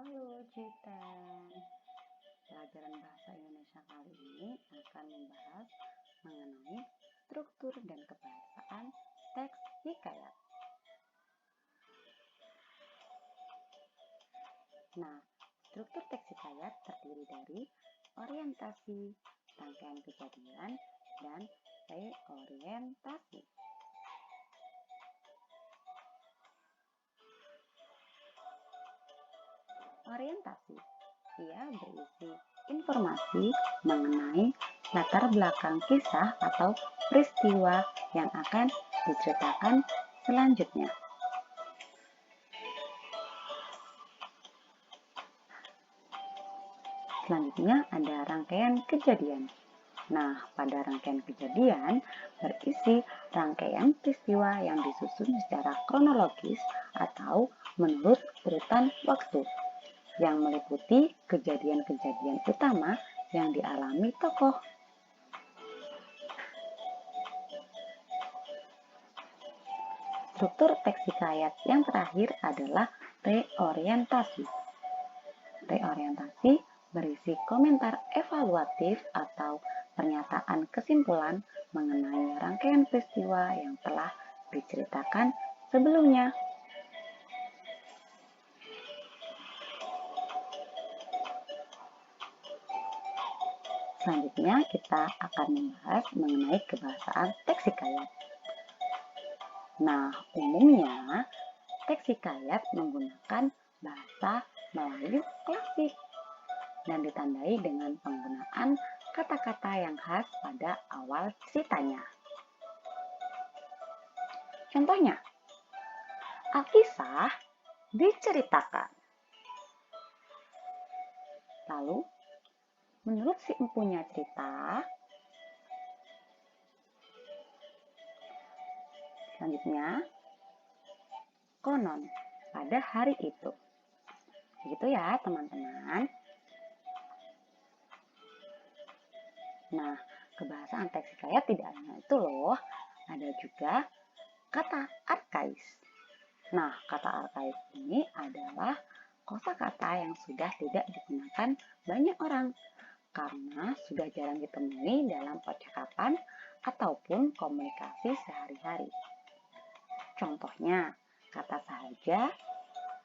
Halo Citen, pelajaran bahasa Indonesia kali ini akan membahas mengenai struktur dan kebahasaan teks hikayat. Nah, struktur teks hikayat terdiri dari orientasi, rangkaian kejadian, dan reorientasi. Orientasi, ia berisi informasi mengenai latar belakang kisah atau peristiwa yang akan diceritakan selanjutnya. Selanjutnya ada rangkaian kejadian. Nah, pada rangkaian kejadian berisi rangkaian peristiwa yang disusun secara kronologis atau menurut urutan waktu yang meliputi kejadian-kejadian utama yang dialami tokoh. Struktur teks hikayat yang terakhir adalah reorientasi. Reorientasi berisi komentar evaluatif atau pernyataan kesimpulan mengenai rangkaian peristiwa yang telah diceritakan sebelumnya. Selanjutnya kita akan membahas mengenai kebahasaan teks hikayat. Nah, umumnya teks hikayat menggunakan bahasa Melayu klasik dan ditandai dengan penggunaan kata-kata yang khas pada awal ceritanya. Contohnya, Alkisah diceritakan. Lalu, menurut si empunya cerita, selanjutnya, konon pada hari itu. Begitu ya teman-teman. Nah, kebahasaan teks hikayat tidak hanya itu loh, ada juga kata arkais. Nah, kata arkais ini adalah kosakata yang sudah tidak digunakan banyak orang karena sudah jarang ditemui dalam percakapan ataupun komunikasi sehari-hari. Contohnya, kata saja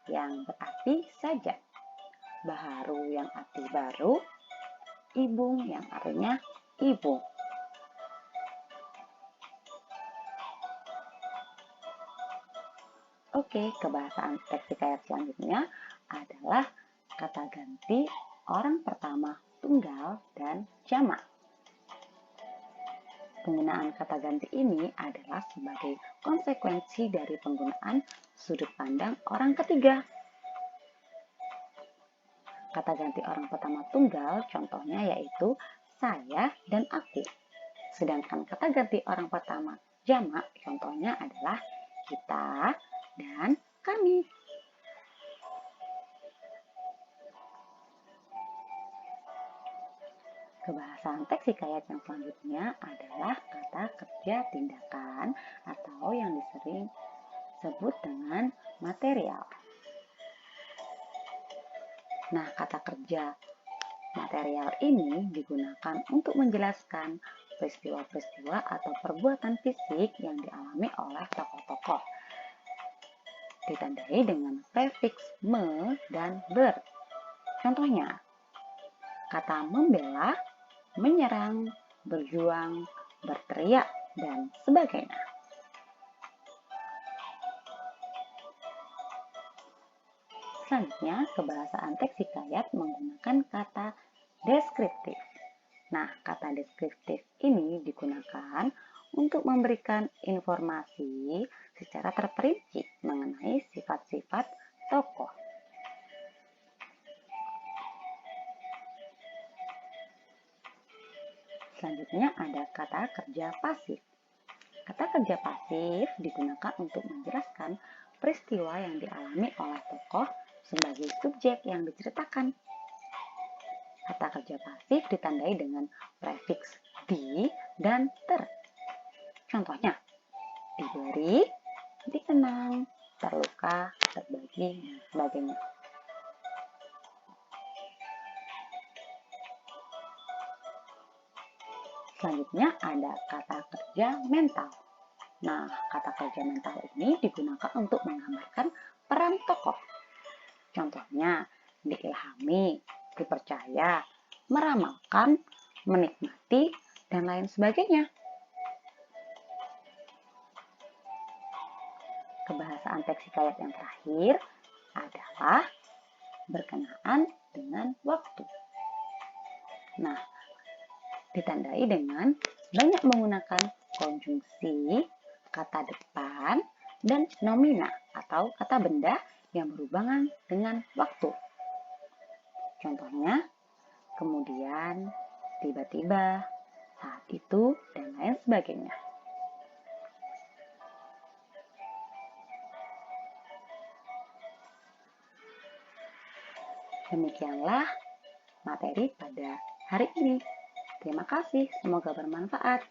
yang berarti saja, baharu yang arti baru, ibung yang artinya ibu. Oke, kebahasaan teks hikayat selanjutnya adalah kata ganti orang pertama tunggal dan jamak. Penggunaan kata ganti ini adalah sebagai konsekuensi dari penggunaan sudut pandang orang ketiga. Kata ganti orang pertama tunggal contohnya yaitu saya dan aku. Sedangkan kata ganti orang pertama jamak contohnya adalah kita dan kami. Kebahasaan teks hikayat yang selanjutnya adalah kata kerja tindakan atau yang disering sebut dengan material. Nah, kata kerja material ini digunakan untuk menjelaskan peristiwa-peristiwa atau perbuatan fisik yang dialami oleh tokoh-tokoh. Ditandai dengan prefiks me dan ber. Contohnya, kata membela, menyerang, berjuang, berteriak, dan sebagainya. Selanjutnya, kebahasaan teks hikayat menggunakan kata deskriptif. Nah, kata deskriptif ini digunakan untuk memberikan informasi secara terperinci mengenai sifat-sifat tokoh. Selanjutnya ada kata kerja pasif. Kata kerja pasif digunakan untuk menjelaskan peristiwa yang dialami oleh tokoh sebagai subjek yang diceritakan. Kata kerja pasif ditandai dengan prefiks di dan ter. Contohnya, diberi, dikenang, terluka, terbagi, dan sebagainya. Selanjutnya ada kata kerja mental. Nah, kata kerja mental ini digunakan untuk menggambarkan peran tokoh. Contohnya, diilhami, dipercaya, meramalkan, menikmati, dan lain sebagainya. Kebahasaan teks hikayat yang terakhir adalah berkenaan dengan waktu. Nah, ditandai dengan banyak menggunakan konjungsi, kata depan, dan nomina atau kata benda yang berhubungan dengan waktu. Contohnya, kemudian, tiba-tiba, saat itu, dan lain sebagainya. Demikianlah materi pada hari ini. Terima kasih, semoga bermanfaat.